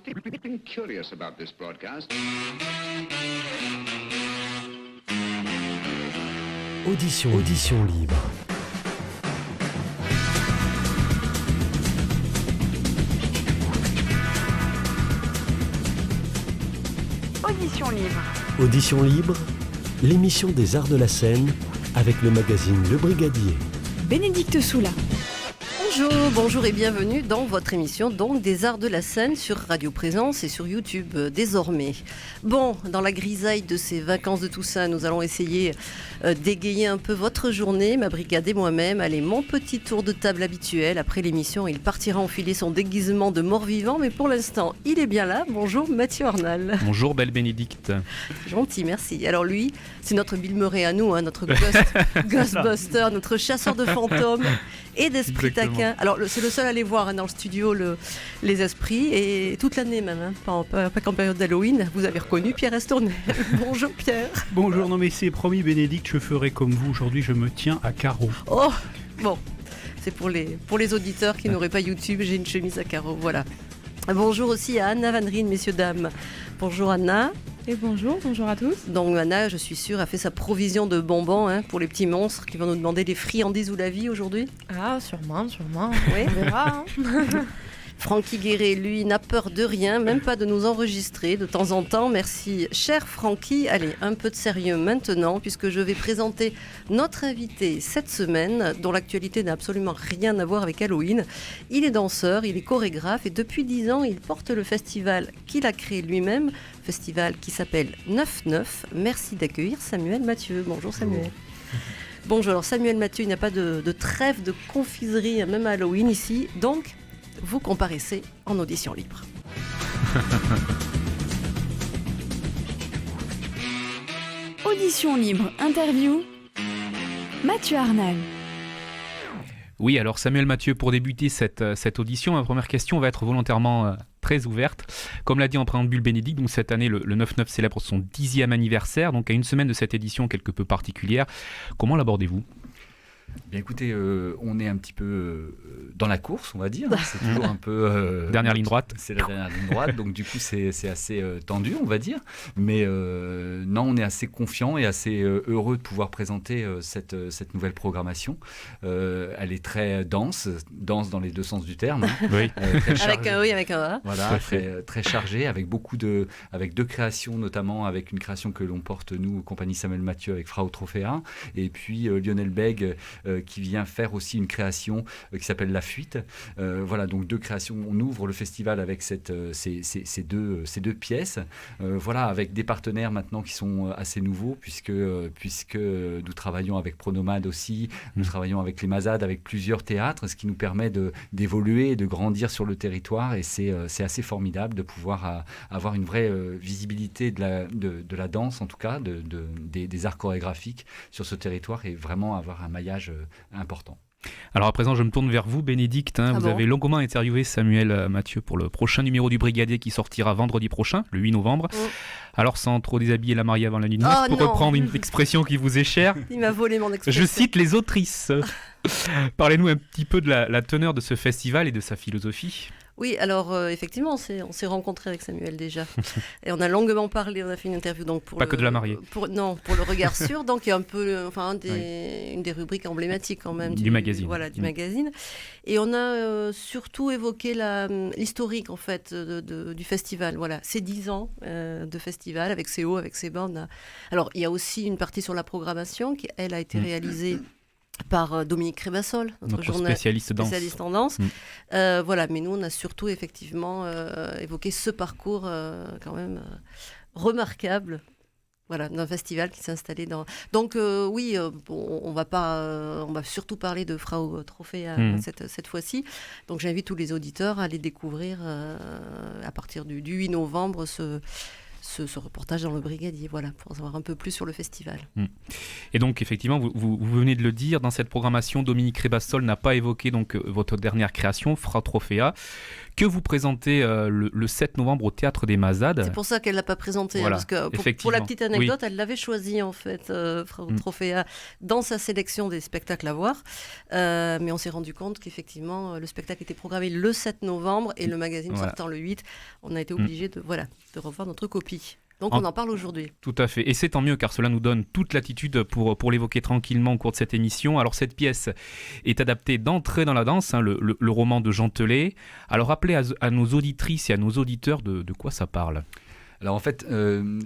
something curious about this broadcast. Audition libre. Audition libre, l'émission des arts de la scène avec le magazine Le Brigadier. Bénédicte Soula. Bonjour et bienvenue dans votre émission donc des arts de la scène sur Radio Présence et sur YouTube désormais. Bon, dans la grisaille de ces vacances de Toussaint, nous allons essayer d'égayer un peu votre journée, ma brigade et moi-même. Allez, mon petit tour de table habituel. Après l'émission, il partira enfiler son déguisement de mort-vivant, mais pour l'instant, il est bien là. Bonjour Mathieu Arnal. Bonjour belle Bénédicte. Gentil, merci. Alors lui, c'est notre Bill Murray à nous, notre Ghostbuster, notre chasseur de fantômes et d'esprits taquins. Alors c'est le seul à les voir dans le studio, les esprits, et toute l'année même, pas qu'en période d'Halloween. Vous avez reconnu Pierre Estournel. Bonjour Pierre. Bonjour, non mais c'est promis Bénédicte, je ferai comme vous. Aujourd'hui je me tiens à carreaux. Oh, bon, c'est pour les auditeurs qui n'auraient pas YouTube, j'ai une chemise à carreaux, voilà. Bonjour aussi à Anna Van Rijn, messieurs, dames. Bonjour Anna. Et bonjour à tous. Donc Anna, je suis sûre, a fait sa provision de bonbons pour les petits monstres qui vont nous demander des friandises ou la vie aujourd'hui. Ah, sûrement. Oui. On verra. Francky Guéret, lui, n'a peur de rien, même pas de nous enregistrer de temps en temps. Merci, cher Francky. Allez, un peu de sérieux maintenant, puisque je vais présenter notre invité cette semaine, dont l'actualité n'a absolument rien à voir avec Halloween. Il est danseur, il est chorégraphe, et depuis 10 ans, il porte le festival qu'il a créé lui-même, festival qui s'appelle 9-9. Merci d'accueillir Samuel Mathieu. Bonjour Samuel. Bonjour, alors Samuel Mathieu, il n'y a pas de trêve de confiserie, même à Halloween ici, donc vous comparaissez en audition libre. Audition libre, interview. Mathieu Arnal. Oui, alors Samuel Mathieu, pour débuter cette audition, ma première question va être volontairement très ouverte. Comme l'a dit en préambule Bénédicte, donc cette année, le 9-9 célèbre son 10e anniversaire, donc à une semaine de cette édition quelque peu particulière. Comment l'abordez-vous ? Bien écoutez, on est un petit peu dans la course, on va dire. C'est toujours un peu... dernière ligne droite. C'est la dernière ligne droite, donc du coup c'est assez tendu, on va dire. Mais non, on est assez confiant et assez heureux de pouvoir présenter cette nouvelle programmation. Elle est très dense dans les deux sens du terme. Oui. Avec un A. Voilà, très chargée, avec deux créations, notamment avec une création que l'on porte, nous, compagnie Samuel Mathieu, avec Frau Trophéa, et puis Lionel Beg, qui vient faire aussi une création qui s'appelle La Fuite. Voilà, donc deux créations. On ouvre le festival avec ces deux pièces. Voilà, avec des partenaires maintenant qui sont assez nouveaux, puisque nous travaillons avec Pronomade aussi, nous travaillons avec les Mazades, avec plusieurs théâtres, ce qui nous permet d'évoluer et de grandir sur le territoire. Et c'est assez formidable de pouvoir avoir une vraie visibilité de la danse, en tout cas, des arts chorégraphiques sur ce territoire, et vraiment avoir un maillage important. Alors à présent, je me tourne vers vous, Bénédicte. Vous avez longuement interviewé Samuel Mathieu pour le prochain numéro du Brigadier qui sortira vendredi prochain, le 8 novembre. Alors, sans trop déshabiller la mariée avant la nuit de noces, pour reprendre une expression qui vous est chère, il m'a volé mon expression. Je cite les autrices. Parlez-nous un petit peu de la teneur de ce festival et de sa philosophie. Oui, alors effectivement, on s'est rencontrés avec Samuel déjà. Et on a longuement parlé, on a fait une interview donc pour que de la mariée. Pour le regard sûr, donc il y a un peu, une des rubriques emblématiques quand même du magazine. Voilà, du magazine. Et on a surtout évoqué l'historique en fait du festival. Voilà, ces 10 ans de festival avec ses hauts, avec ses bas. Alors il y a aussi une partie sur la programmation qui elle a été réalisée par Dominique Crébassol, notre spécialiste en danse. Voilà, mais nous, on a surtout effectivement évoqué ce parcours quand même remarquable. Voilà, d'un festival qui s'est installé dans... Donc oui, on va surtout parler de Frau Trophéa cette fois-ci. Donc j'invite tous les auditeurs à aller découvrir à partir du 8 novembre ce reportage dans le Brigadier, voilà, pour en savoir un peu plus sur le festival. Et donc, effectivement, vous venez de le dire, dans cette programmation, Dominique Rébastol n'a pas évoqué donc, votre dernière création, Frau Trophéa, que vous présentez le 7 novembre au Théâtre des Mazades. C'est pour ça qu'elle ne l'a pas présenté, Voilà, parce que pour effectivement. la petite anecdote, elle l'avait choisi en fait, Frau Trophéa, dans sa sélection des spectacles à voir, mais on s'est rendu compte qu'effectivement le spectacle était programmé le 7 novembre et le magazine sortant le 8, on a été obligé de revoir notre copie. Donc on en parle aujourd'hui. Tout à fait. Et c'est tant mieux car cela nous donne toute latitude pour l'évoquer tranquillement au cours de cette émission. Alors cette pièce est adaptée d'Entrée dans la danse, le roman de Jean Telet. Alors rappelez à nos auditrices et à nos auditeurs de quoi ça parle. Alors en fait,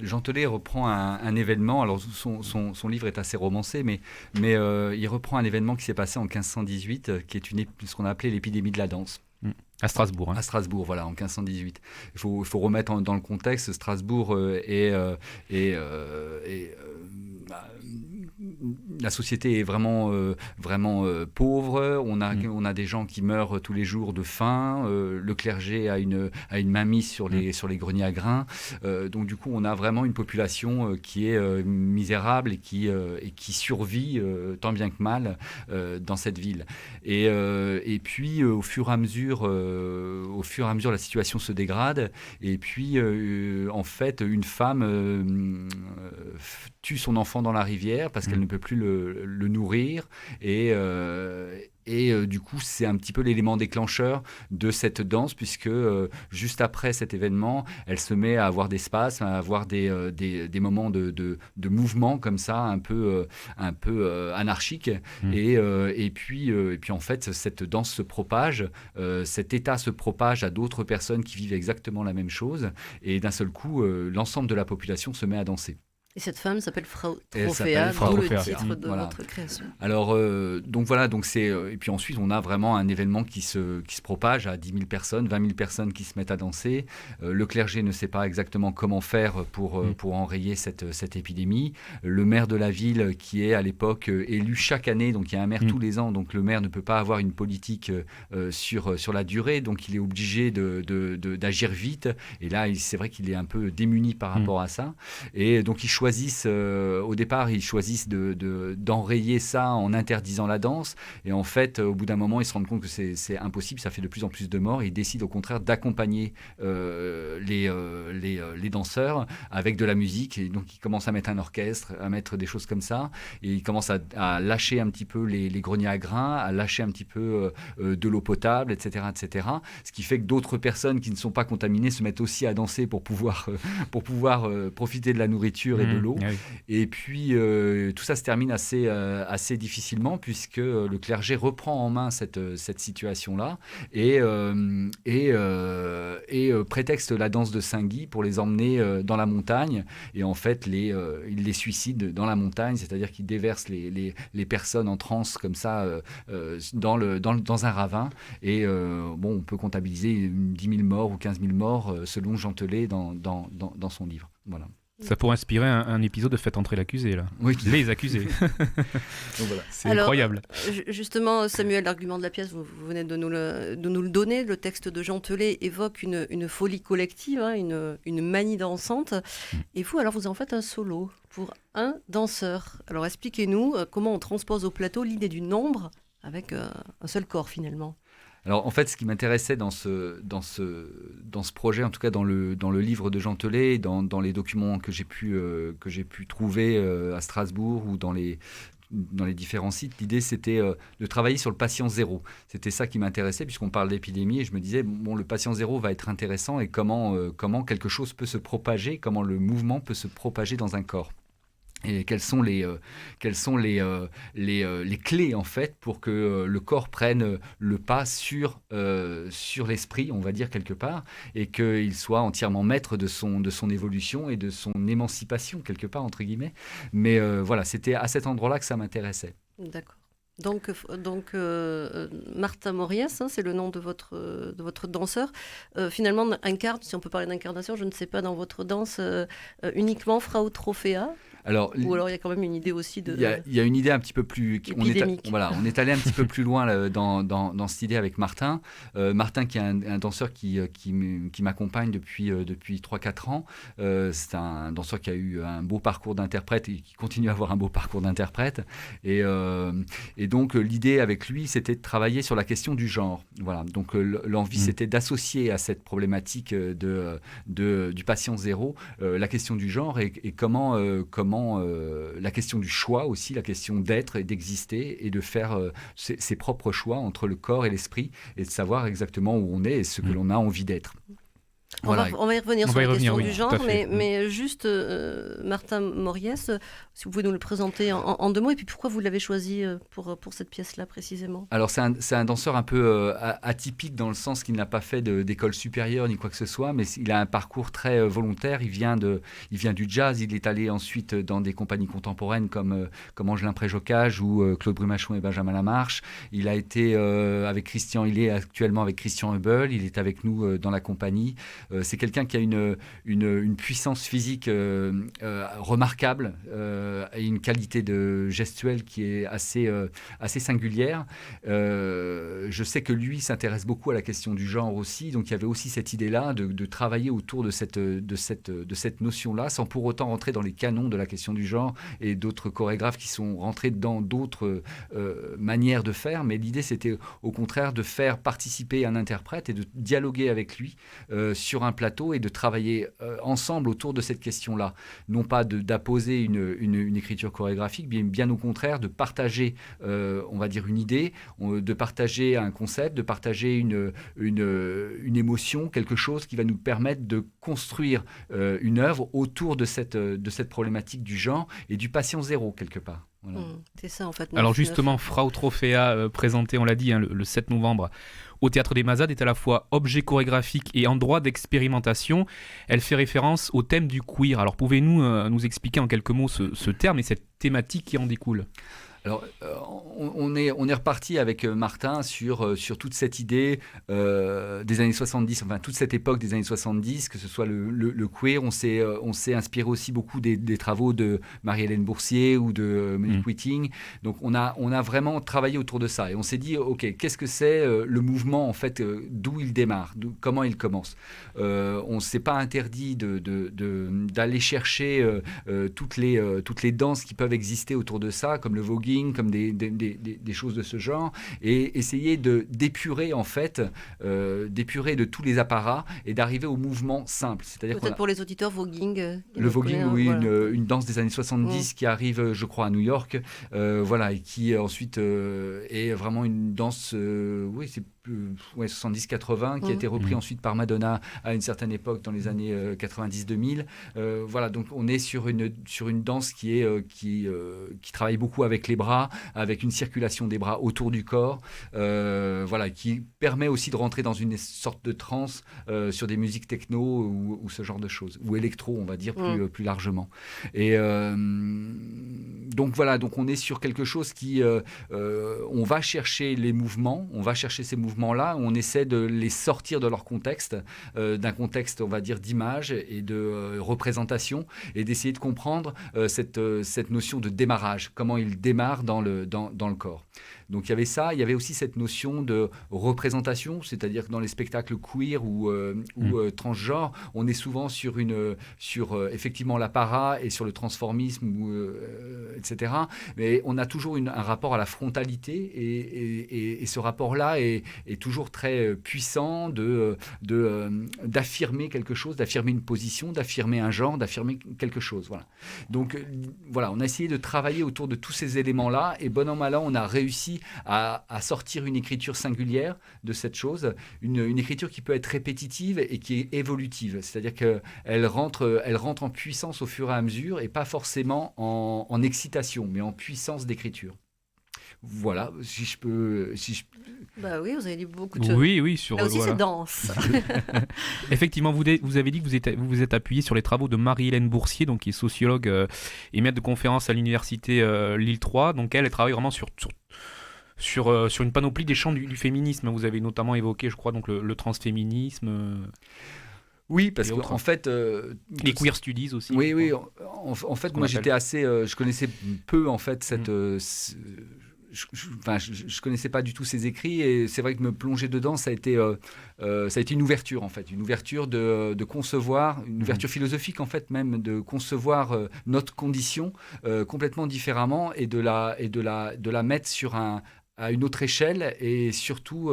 Jean Telet reprend un événement, alors son livre est assez romancé, mais il reprend un événement qui s'est passé en 1518, qui est ce qu'on a appelé l'épidémie de la danse. À Strasbourg. À Strasbourg, voilà, en 1518. Il faut remettre dans le contexte, Strasbourg la société est vraiment pauvre. On a des gens qui meurent tous les jours de faim. Le clergé a une mainmise sur les greniers à grains. Donc du coup, on a vraiment une population qui est misérable et qui survit tant bien que mal dans cette ville. Et puis, au fur et à mesure, la situation se dégrade. Et puis, en fait, une femme tue son enfant dans la rivière parce qu'elle ne peut plus le nourrir et du coup c'est un petit peu l'élément déclencheur de cette danse puisque juste après cet événement elle se met à avoir des spasmes, à avoir des moments de mouvement comme ça un peu anarchique et puis en fait cette danse se propage, cet état se propage à d'autres personnes qui vivent exactement la même chose et d'un seul coup l'ensemble de la population se met à danser. Et cette femme s'appelle Frau Trophéa, d'où le titre de votre création. Alors, et puis ensuite, on a vraiment un événement qui se propage à 10 000 personnes, 20 000 personnes qui se mettent à danser. Le clergé ne sait pas exactement comment faire pour enrayer cette épidémie. Le maire de la ville, qui est à l'époque élu chaque année, donc il y a un maire tous les ans, donc le maire ne peut pas avoir une politique sur la durée, donc il est obligé d'agir vite. Et là, c'est vrai qu'il est un peu démuni par rapport à ça. Et donc, au départ, ils choisissent d'enrayer ça en interdisant la danse. Et en fait, au bout d'un moment, ils se rendent compte que c'est impossible, ça fait de plus en plus de morts. Et ils décident au contraire d'accompagner les danseurs avec de la musique. Et donc, ils commencent à mettre un orchestre, à mettre des choses comme ça. Et ils commencent à lâcher un petit peu les greniers à grains, à lâcher un petit peu de l'eau potable, etc., etc. Ce qui fait que d'autres personnes qui ne sont pas contaminées se mettent aussi à danser pour pouvoir profiter de la nourriture et de l'eau. Oui. Et puis, tout ça se termine assez difficilement puisque le clergé reprend en main cette situation-là et prétexte la danse de Saint-Guy pour les emmener dans la montagne. Et en fait, il les suicide dans la montagne, c'est-à-dire qu'il déverse les personnes en transe comme ça dans un ravin. Et on peut comptabiliser 10 000 morts ou 15 000 morts selon Jean Telet dans son livre. Voilà. Ça pourrait inspirer un épisode de Faites entrer l'accusé, là. Oui. Les accusés. Donc voilà. C'est incroyable. Justement, Samuel, l'argument de la pièce, vous venez de nous le donner. Le texte de Jean Telet évoque une folie collective, une manie dansante. Et vous, alors, vous en faites un solo pour un danseur. Alors, expliquez-nous comment on transpose au plateau l'idée du nombre avec un seul corps, finalement. Alors en fait, ce qui m'intéressait dans ce projet, en tout cas dans le livre de Jean Telet, dans les documents que j'ai pu trouver à Strasbourg ou dans les différents sites, l'idée c'était de travailler sur le patient zéro. C'était ça qui m'intéressait puisqu'on parle d'épidémie et je me disais le patient zéro va être intéressant et comment quelque chose peut se propager, comment le mouvement peut se propager dans un corps. Et quelles sont les clés en fait pour que le corps prenne le pas sur l'esprit, on va dire quelque part, et qu'il soit entièrement maître de son évolution et de son émancipation quelque part entre guillemets. Mais voilà, c'était à cet endroit-là que ça m'intéressait. D'accord. Martin Moriès, c'est le nom de votre danseur, finalement incarne, si on peut parler d'incarnation, je ne sais pas, dans votre danse, uniquement Frau Trophea. Ou alors il y a quand même une idée aussi de... Il y a une idée un petit peu plus... épidémique. On est allé un petit peu plus loin là, dans cette idée avec Martin. Martin qui est un danseur qui m'accompagne depuis 3-4 ans. C'est un danseur qui a eu un beau parcours d'interprète et qui continue à avoir un beau parcours d'interprète. Et donc l'idée avec lui, c'était de travailler sur la question du genre. Voilà. Donc l'envie, c'était d'associer à cette problématique du patient zéro la question du genre et comment la question du choix aussi, la question d'être et d'exister et de faire ses propres choix entre le corps et l'esprit et de savoir exactement où on est et ce que l'on a envie d'être. On va y revenir sur la question du genre, fait. mais juste Martin Moriès, si vous pouvez nous le présenter en 2 mots, et puis pourquoi vous l'avez choisi pour cette pièce-là précisément ? Alors c'est un danseur un peu atypique dans le sens qu'il n'a pas fait d'école supérieure ni quoi que ce soit, mais il a un parcours très volontaire. Il vient du jazz, il est allé ensuite dans des compagnies contemporaines comme Angelin Préjocage ou Claude Brumachon et Benjamin Lamarche. Il a été il est actuellement avec Christian Hubel, il est avec nous dans la compagnie. C'est quelqu'un qui a une puissance physique remarquable et une qualité de gestuelle qui est assez singulière. Je sais que lui s'intéresse beaucoup à la question du genre aussi, donc il y avait aussi cette idée-là de travailler autour de cette notion-là, sans pour autant rentrer dans les canons de la question du genre et d'autres chorégraphes qui sont rentrés dans d'autres manières de faire, mais l'idée c'était au contraire de faire participer un interprète et de dialoguer avec lui sur un plateau et de travailler ensemble autour de cette question-là. Non pas d'apposer une écriture chorégraphique, bien au contraire, de partager, on va dire, une idée, de partager un concept, de partager une émotion, quelque chose qui va nous permettre de construire une œuvre autour de cette problématique du genre et du patient zéro, quelque part. Voilà. C'est ça, en fait. Alors justement, Frau Trophea, présentée, on l'a dit, le 7 novembre au Théâtre des Mazades, est à la fois objet chorégraphique et endroit d'expérimentation. Elle fait référence au thème du queer. Alors pouvez-vous nous expliquer en quelques mots ce terme et cette thématique qui en découle ? Alors, on est reparti avec Martin sur toute cette idée des années 70, enfin toute cette époque des années 70, que ce soit le queer. On s'est inspiré aussi beaucoup des travaux de Marie-Hélène Boursier ou de Monique Witting. Donc, on a vraiment travaillé autour de ça. Et on s'est dit, OK, qu'est-ce que c'est le mouvement, en fait, d'où il démarre, comment il commence. On ne s'est pas interdit d'aller chercher toutes les danses qui peuvent exister autour de ça, comme le voguing, comme des choses de ce genre, et essayer d'épurer en fait, d'épurer de tous les apparats et d'arriver au mouvement simple. C'est-à-dire peut-être pour les auditeurs, voguing. Le voguing, oui, voilà. une danse des années 70 qui arrive, je crois, à New York, voilà, et qui ensuite est vraiment une danse, oui, c'est 70-80, qui a été repris ensuite par Madonna à une certaine époque dans les années 90-2000. Voilà, donc on est sur une danse qui travaille beaucoup avec les bras, avec une circulation des bras autour du corps, voilà, qui permet aussi de rentrer dans une sorte de transe sur des musiques techno ou ce genre de choses, ou électro, on va dire plus largement. Et donc voilà, donc on est sur quelque chose qui, on va chercher les mouvements, on va chercher ces mouvements-là, on essaie de les sortir de leur contexte, d'un contexte, on va dire, d'image et de représentation, et d'essayer de comprendre cette notion de démarrage, comment il démarre dans le corps. Donc il y avait ça, il y avait aussi cette notion de représentation, c'est-à-dire que dans les spectacles queer ou transgenres, on est souvent sur effectivement l'apparat et sur le transformisme, etc. Mais on a toujours un rapport à la frontalité et ce rapport-là est toujours très puissant d'affirmer quelque chose, d'affirmer une position, d'affirmer un genre, d'affirmer quelque chose. Voilà. Donc voilà, on a essayé de travailler autour de tous ces éléments-là et bon an mal an, on a réussi à sortir une écriture singulière de cette chose, une écriture qui peut être répétitive et qui est évolutive, c'est-à-dire qu'elle rentre en puissance au fur et à mesure et pas forcément en excitation, mais en puissance d'écriture. Voilà, si je peux... Bah oui, vous avez dit beaucoup de choses. Oui, sur... Là aussi, voilà. C'est dense. Effectivement, vous avez dit que vous vous êtes appuyé sur les travaux de Marie-Hélène Boursier, donc, qui est sociologue et maître de conférence à l'université Lille 3. Donc elle travaille vraiment sur sur une panoplie des champs du féminisme. Vous avez notamment évoqué, je crois, donc le transféminisme, Oui, parce et autres. qu'en fait... les queer studies aussi. Oui, je oui. crois. En fait, qu'on moi, appelle. j'étais assez... je connaissais peu, en fait, cette... je connaissais pas du tout ses écrits et c'est vrai que me plonger dedans, ça a été une ouverture, en fait. Une ouverture de concevoir, une ouverture philosophique, en fait, même, de concevoir notre condition complètement différemment et de la mettre à une autre échelle et surtout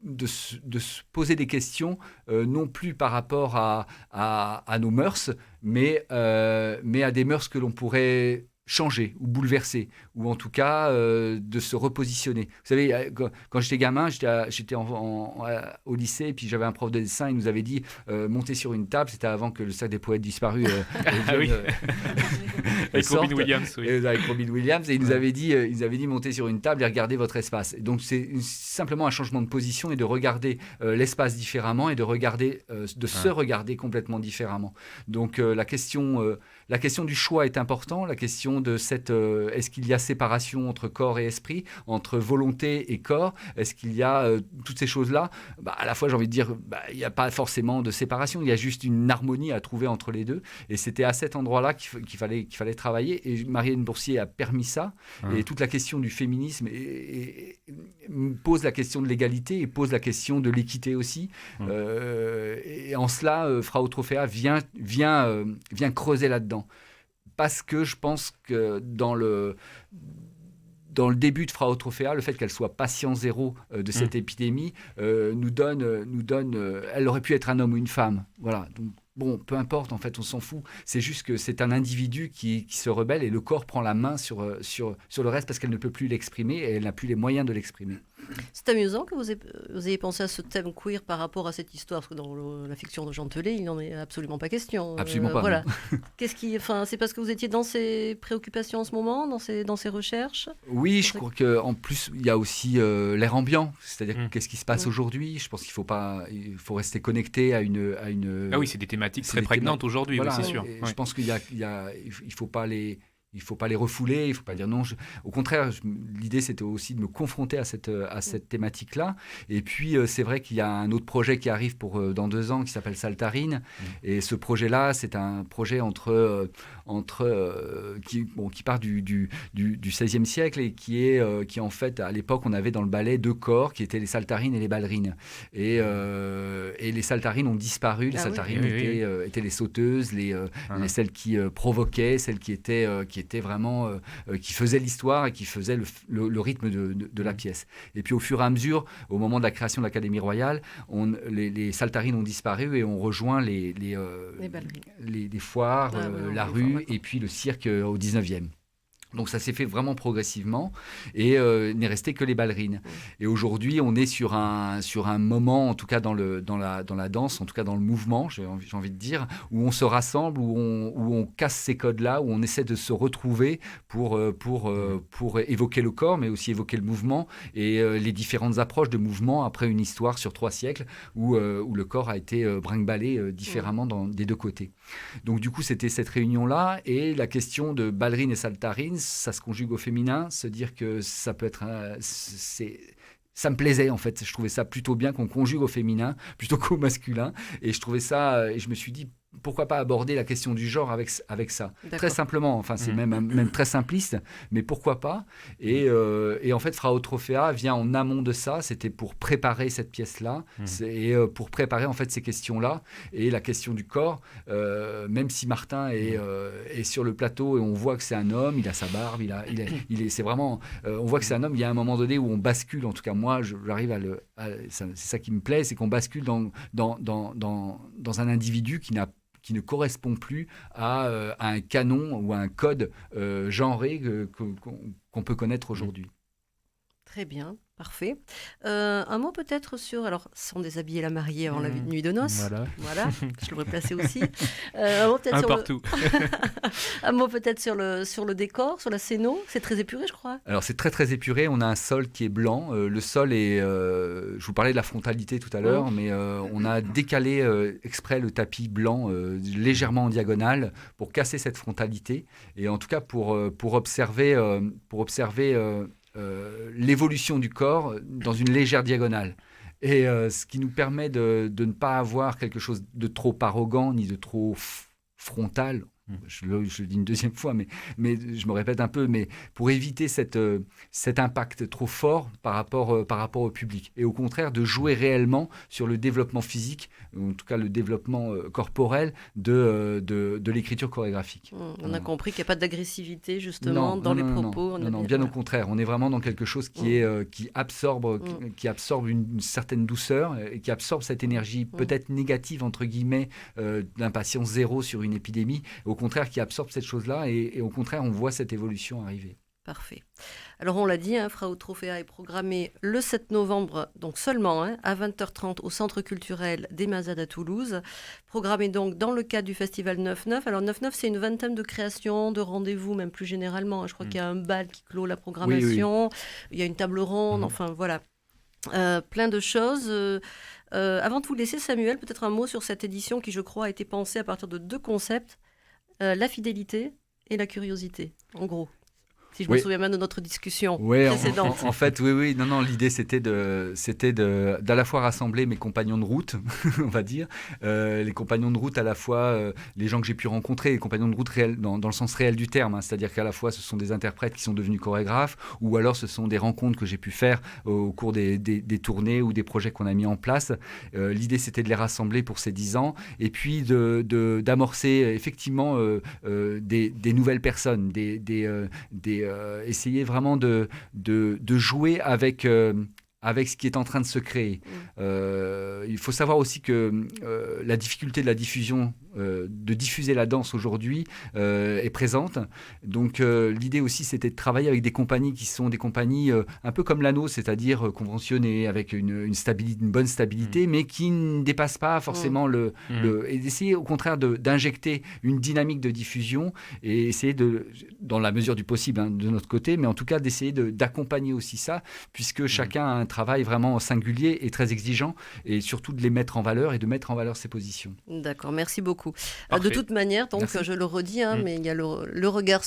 de se poser des questions, non plus par rapport à nos mœurs, mais à des mœurs que l'on pourrait changer ou bouleverser, ou en tout cas de se repositionner. Vous savez, quand j'étais gamin, j'étais au lycée, et puis j'avais un prof de dessin, il nous avait dit monter sur une table, c'était avant que le cercle des poètes disparus Oui. Avec sorte. Robin Williams, oui. Avec Robin Williams, et il nous avait dit monter sur une table et regarder votre espace. Et donc c'est simplement un changement de position et de regarder l'espace différemment et de regarder, se regarder complètement différemment. Donc la question du choix est importante, la question de cette est-ce qu'il y a séparation entre corps et esprit, entre volonté et corps, est-ce qu'il y a toutes ces choses-là, à la fois j'ai envie de dire il n'y a pas forcément de séparation, il y a juste une harmonie à trouver entre les deux, et c'était à cet endroit-là qu'il fallait travailler, et Marianne Boursier a permis ça. Et toute la question du féminisme pose la question de l'égalité et pose la question de l'équité aussi. Et en cela, Frau Tropea vient creuser là-dedans. Parce que je pense que dans le début de Frau Tropea, le fait qu'elle soit patient zéro de cette épidémie nous donne elle aurait pu être un homme ou une femme. Voilà. Donc, bon, peu importe, en fait, on s'en fout. C'est juste que c'est un individu qui se rebelle et le corps prend la main sur le reste parce qu'elle ne peut plus l'exprimer et elle n'a plus les moyens de l'exprimer. C'est amusant que vous ayez pensé à ce thème queer par rapport à cette histoire, parce que dans la fiction de Jean Telet, il n'en est absolument pas question. Absolument pas. Voilà. C'est parce que vous étiez dans ces préoccupations en ce moment, dans ces recherches? Oui, je crois qu'en plus, il y a aussi l'air ambiant, c'est-à-dire qu'est-ce qui se passe aujourd'hui. Je pense qu'il faut rester connecté à une... Ah oui, c'est des thématiques très prégnantes aujourd'hui, voilà, oui, c'est sûr. Je pense qu'il faut pas les... Il ne faut pas les refouler, il ne faut pas dire non. Au contraire, l'idée, c'était aussi de me confronter à cette thématique-là. Et puis, c'est vrai qu'il y a un autre projet qui arrive dans 2 ans qui s'appelle Saltarine. Et ce projet-là, c'est un projet qui part du XVIe siècle et qui en fait, à l'époque, on avait dans le ballet 2 corps qui étaient les saltarines et les ballerines. Et les saltarines ont disparu. Les saltarines étaient les sauteuses, celles qui provoquaient, celles qui étaient vraiment qui faisaient l'histoire et qui faisaient le rythme de la pièce. Et puis au fur et à mesure, au moment de la création de l'Académie royale, les saltarines ont disparu et on rejoint les foires, la rue et puis le cirque au 19e. Donc ça s'est fait vraiment progressivement et n'est resté que les ballerines. Et aujourd'hui, on est sur un moment, en tout cas dans la danse, en tout cas dans le mouvement, j'ai envie de dire, où on se rassemble, où on casse ces codes-là, où on essaie de se retrouver pour évoquer le corps, mais aussi évoquer le mouvement et les différentes approches de mouvement après une histoire sur 3 siècles où le corps a été brinque-ballé différemment des 2 côtés. Donc du coup, c'était cette réunion-là et la question de ballerine et saltarine, ça se conjugue au féminin, se dire que ça peut être... ça me plaisait en fait, je trouvais ça plutôt bien qu'on conjugue au féminin plutôt qu'au masculin, et je trouvais ça, et je me suis dit pourquoi pas aborder la question du genre avec ça. D'accord. Très simplement, enfin c'est même très simpliste, mais pourquoi pas. Et en fait, Frau Tropea vient en amont de ça, c'était pour préparer cette pièce-là, et pour préparer en fait ces questions-là, et la question du corps, même si Martin est sur le plateau et on voit que c'est un homme, il a sa barbe, c'est vraiment, on voit que c'est un homme, il y a un moment donné où on bascule, en tout cas moi j'arrive c'est ça qui me plaît, c'est qu'on bascule dans un individu qui ne correspond plus à un canon ou à un code genré qu'on peut connaître aujourd'hui. Très bien, parfait. Un mot peut-être sur, alors sans déshabiller la mariée avant la nuit de noces. Voilà, je l'aurais placé aussi. Un mot peut-être partout. Un mot peut-être sur le décor, sur la scéno. C'est très épuré, je crois. Alors c'est très très épuré. On a un sol qui est blanc. Le sol est, je vous parlais de la frontalité tout à l'heure, mais on a décalé exprès le tapis blanc légèrement en diagonale pour casser cette frontalité et en tout cas pour observer l'évolution du corps dans une légère diagonale. Et ce qui nous permet de ne pas avoir quelque chose de trop arrogant ni de trop frontal. Je le dis une deuxième fois, mais je me répète un peu, mais pour éviter cet impact trop fort par rapport au public. Et au contraire, de jouer réellement sur le développement physique, ou en tout cas le développement corporel de l'écriture chorégraphique. On a compris qu'il n'y a pas d'agressivité, justement, dans les propos. Non, bien au contraire. On est vraiment dans quelque chose qui absorbe une certaine douceur et qui absorbe cette énergie peut-être négative, entre guillemets, d'un patient zéro sur une épidémie. Au contraire, qui absorbe cette chose-là et au contraire, on voit cette évolution arriver. Parfait. Alors, on l'a dit, Frau Trophea est programmée le 7 novembre, donc seulement, à 20h30 au Centre culturel des Mazades à Toulouse. Programmée donc dans le cadre du festival 9-9. Alors, 9-9, c'est une vingtaine de créations, de rendez-vous, même plus généralement. Je crois qu'il y a un bal qui clôt la programmation. Oui. Il y a une table ronde, enfin, voilà. Plein de choses. Avant de vous laisser, Samuel, peut-être un mot sur cette édition qui, je crois, a été pensée à partir de 2 concepts. La fidélité et la curiosité, en gros. Si je me souviens bien de notre discussion précédente. En fait, oui. Non, l'idée, c'était d'à la fois rassembler mes compagnons de route, on va dire, les compagnons de route à la fois, les gens que j'ai pu rencontrer, les compagnons de route réels, dans le sens réel du terme, c'est-à-dire qu'à la fois, ce sont des interprètes qui sont devenus chorégraphes, ou alors ce sont des rencontres que j'ai pu faire au cours des tournées ou des projets qu'on a mis en place. L'idée, c'était de les rassembler pour ces 10 ans, et puis d'amorcer effectivement des nouvelles personnes, essayer vraiment de jouer avec ce qui est en train de se créer. Il faut savoir aussi que la difficulté de la diffusion, de diffuser la danse aujourd'hui est présente. Donc l'idée aussi, c'était de travailler avec des compagnies qui sont des compagnies un peu comme la nôtre, c'est-à-dire conventionnées, avec une bonne stabilité, mais qui ne dépassent pas forcément et d'essayer au contraire d'injecter une dynamique de diffusion et essayer dans la mesure du possible de notre côté, mais en tout cas d'essayer d'accompagner aussi ça, puisque chacun a un travail vraiment singulier et très exigeant, et surtout de les mettre en valeur et de mettre en valeur ses positions. D'accord, merci beaucoup. De toute manière, donc, je le redis, mais il y a le regard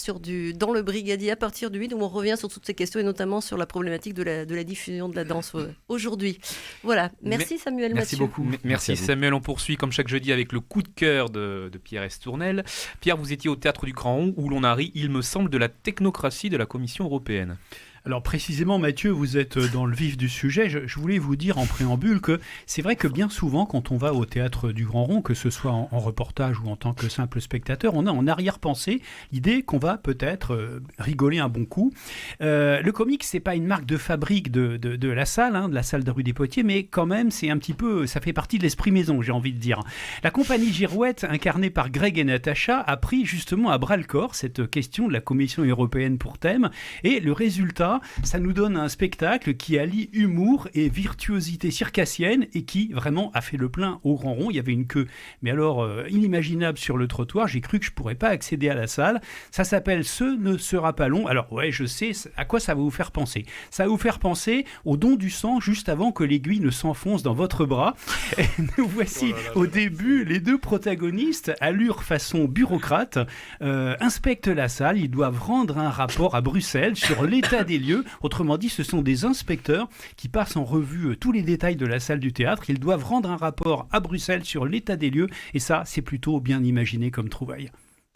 dans le brigadier à partir du 8, où on revient sur toutes ces questions, et notamment sur la problématique de la diffusion de la danse aujourd'hui. Voilà, merci Samuel Merci Mathieu. Beaucoup. Merci Samuel, on poursuit comme chaque jeudi avec le coup de cœur de Pierre Estournel. Pierre, vous étiez au Théâtre du Grand Rond, où l'on a ri, il me semble, de la technocratie de la Commission européenne. Alors précisément, Mathieu, vous êtes dans le vif du sujet. Je voulais vous dire en préambule que c'est vrai que bien souvent, quand on va au Théâtre du Grand Rond, que ce soit en reportage ou en tant que simple spectateur, on a en arrière-pensée l'idée qu'on va peut-être rigoler un bon coup. Le comique, c'est pas une marque de fabrique de la salle, de la salle de rue des Potiers, mais quand même, c'est un petit peu, ça fait partie de l'esprit maison, j'ai envie de dire. La compagnie Girouette, incarnée par Greg et Natacha, a pris justement à bras-le-corps cette question de la Commission européenne pour thème, et le résultat, ça nous donne un spectacle qui allie humour et virtuosité circassienne et qui vraiment a fait le plein au Grand Rond. Il y avait une queue, mais alors inimaginable sur le trottoir. J'ai cru que je pourrais pas accéder à la salle. Ça s'appelle Ce ne sera pas long. Alors ouais, je sais à quoi ça va vous faire penser. Ça va vous faire penser au don du sang juste avant que l'aiguille ne s'enfonce dans votre bras. Et nous voici au début, les 2 protagonistes, allure façon bureaucrate, inspectent la salle. Ils doivent rendre un rapport à Bruxelles sur l'état des lieux. Autrement dit, ce sont des inspecteurs qui passent en revue tous les détails de la salle du théâtre. Ils doivent rendre un rapport à Bruxelles sur l'état des lieux, et ça, c'est plutôt bien imaginé comme trouvaille.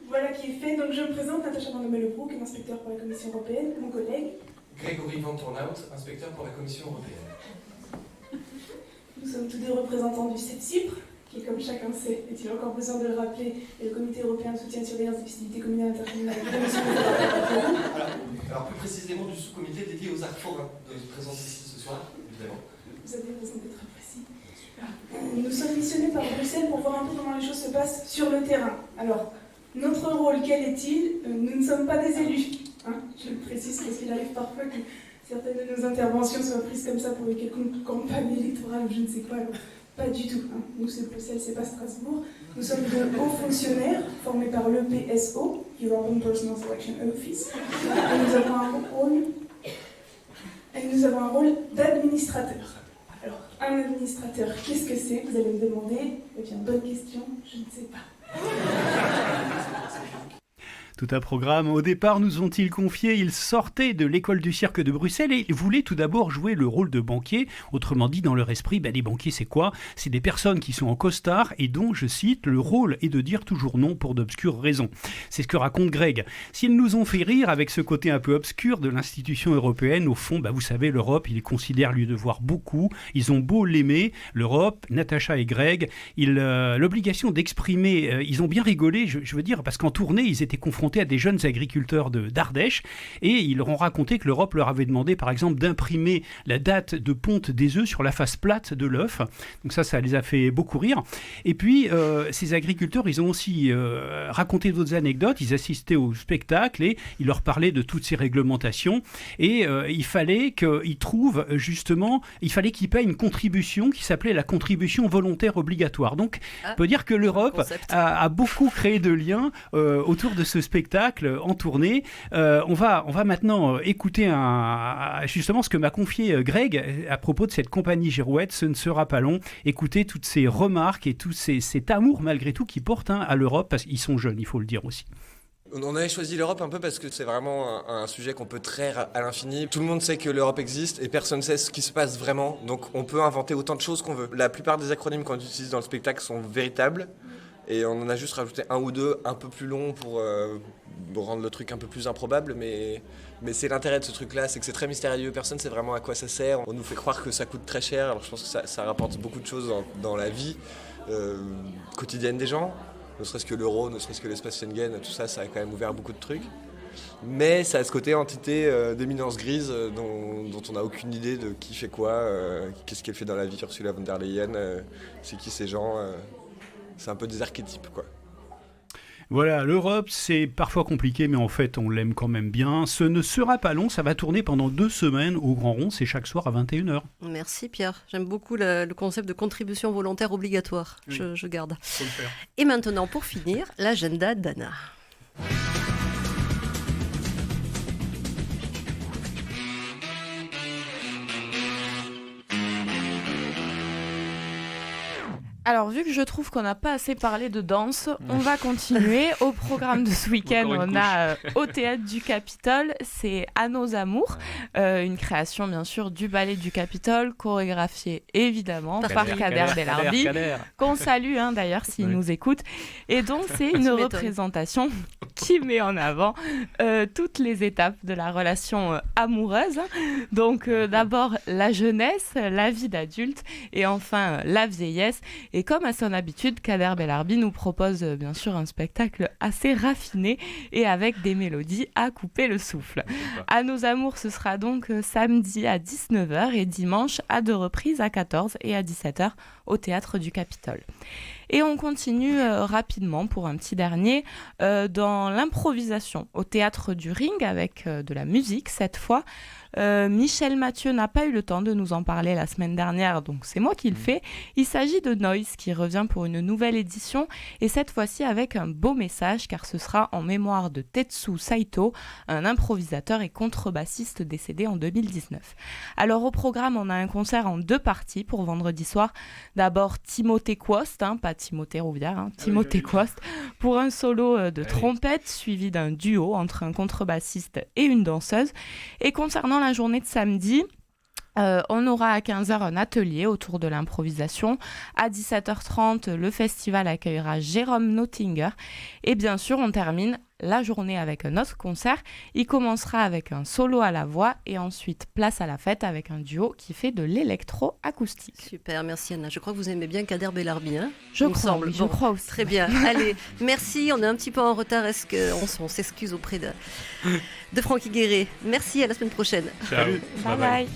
Voilà qui est fait. Donc je me présente, Natacha Van Melebroek, inspecteur pour la Commission européenne, mon collègue. Grégory Van Tournout, inspecteur pour la Commission européenne. Nous sommes tous 2 représentants du CETSIPRE, qui, comme chacun sait, est-il encore besoin de le rappeler, est le Comité européen de soutien et de surveillance des facilités communales intercommunales de la Commission européenne. Alors plus précisément du sous-comité dédié aux arts forains, présents ici ce soir, évidemment. Vous avez raison d'être très précis. Nous sommes missionnés par Bruxelles pour voir un peu comment les choses se passent sur le terrain. Alors, notre rôle, quel est-il ? Nous ne sommes pas des élus. Je le précise parce qu'il arrive parfois que certaines de nos interventions soient prises comme ça pour une quelconque campagne électorale ou je ne sais quoi. Alors, pas du tout. Nous, c'est Bruxelles, c'est pas Strasbourg. Nous sommes de hauts fonctionnaires formés par l'EPSO, European Personal Selection Office. Et nous avons un rôle d'administrateur. Alors, un administrateur, qu'est-ce que c'est ? Vous allez me demander. Eh bien, bonne question, je ne sais pas. Tout un programme. Au départ, nous ont-ils confié, ils sortaient de l'école du cirque de Bruxelles et voulaient tout d'abord jouer le rôle de banquier. Autrement dit, dans leur esprit, les banquiers, c'est quoi ? C'est des personnes qui sont en costard et dont, je cite, le rôle est de dire toujours non pour d'obscures raisons. C'est ce que raconte Greg. S'ils nous ont fait rire avec ce côté un peu obscur de l'institution européenne, au fond, vous savez, l'Europe, ils considèrent lui devoir beaucoup. Ils ont beau l'aimer, l'Europe, Natacha et Greg, l'obligation d'exprimer, ils ont bien rigolé, je veux dire, parce qu'en tournée, ils étaient confrontés à des jeunes agriculteurs d'Ardèche et ils leur ont raconté que l'Europe leur avait demandé, par exemple, d'imprimer la date de ponte des œufs sur la face plate de l'œuf. Donc ça les a fait beaucoup rire. Et puis, ces agriculteurs, ils ont aussi raconté d'autres anecdotes. Ils assistaient au spectacle et ils leur parlaient de toutes ces réglementations. Et il fallait qu'ils trouvent, justement, qu'ils payent une contribution qui s'appelait la contribution volontaire obligatoire. Donc, on peut dire que l'Europe a beaucoup créé de liens autour de ce spectacle en tournée. On va maintenant écouter justement ce que m'a confié Greg à propos de cette compagnie Girouette. Ce ne sera pas long. Écoutez toutes ces remarques et tout cet amour malgré tout qu'ils portent à l'Europe, parce qu'ils sont jeunes, il faut le dire aussi. On avait choisi l'Europe un peu parce que c'est vraiment un sujet qu'on peut traire à l'infini. Tout le monde sait que l'Europe existe et personne ne sait ce qui se passe vraiment. Donc on peut inventer autant de choses qu'on veut. La plupart des acronymes qu'on utilise dans le spectacle sont véritables. Et on en a juste rajouté un ou deux un peu plus longs pour rendre le truc un peu plus improbable. Mais c'est l'intérêt de ce truc-là, c'est que c'est très mystérieux. Personne ne sait vraiment à quoi ça sert. On nous fait croire que ça coûte très cher. Alors je pense que ça rapporte beaucoup de choses dans la vie quotidienne des gens. Ne serait-ce que l'euro, ne serait-ce que l'espace Schengen, tout ça, ça a quand même ouvert beaucoup de trucs. Mais ça a ce côté entité d'éminence grise dont on n'a aucune idée de qui fait quoi, qu'est-ce qu'elle fait dans la vie, Ursula von der Leyen, c'est qui ces gens. C'est un peu des archétypes, quoi. Voilà, l'Europe, c'est parfois compliqué, mais en fait, on l'aime quand même bien. Ce ne sera pas long, ça va tourner pendant 2 semaines au Grand Rond, c'est chaque soir à 21h. Merci Pierre, j'aime beaucoup le concept de contribution volontaire obligatoire, oui. Je garde. Faut le faire. Et maintenant, pour finir, l'agenda d'Anna. Alors, vu que je trouve qu'on n'a pas assez parlé de danse, on va continuer. Au programme de ce week-end, on a au Théâtre du Capitole, c'est À nos amours, une création bien sûr du Ballet du Capitole, chorégraphiée évidemment par Kader Bellarbi, qu'on salue d'ailleurs s'il nous écoute. Et donc, c'est une représentation qui met en avant toutes les étapes de la relation amoureuse. Donc, d'abord la jeunesse, la vie d'adulte et enfin la vieillesse. Et comme à son habitude, Kader Bellarbi nous propose bien sûr un spectacle assez raffiné et avec des mélodies à couper le souffle. À nos amours, ce sera donc samedi à 19h et dimanche à 2 reprises à 14h et à 17h au Théâtre du Capitole. Et on continue rapidement pour un petit dernier dans l'improvisation au Théâtre du Ring avec de la musique cette fois. Michel Mathieu n'a pas eu le temps de nous en parler la semaine dernière, donc c'est moi qui le fais. Il s'agit de Noise qui revient pour une nouvelle édition et cette fois-ci avec un beau message car ce sera en mémoire de Tetsu Saito, un improvisateur et contrebassiste décédé en 2019. Alors au programme, on a un concert en 2 parties pour vendredi soir. D'abord Timothée Quost, pas Timothée Rouvière, Timothée Quost, pour un solo de trompette suivi d'un duo entre un contrebassiste et une danseuse. Et concernant la journée de samedi, on aura à 15h un atelier autour de l'improvisation. À 17h30, le festival accueillera Jérôme Nottinger. Et bien sûr, on termine la journée avec un autre concert. Il commencera avec un solo à la voix et ensuite place à la fête avec un duo qui fait de l'électro-acoustique. Super, merci Anna. Je crois que vous aimez bien Kader Bellarbi. Je crois aussi. Très bien. Allez, merci. On est un petit peu en retard. Est-ce qu'on s'excuse auprès de Francky Guéret. Merci, à la semaine prochaine. Salut. Bye bye.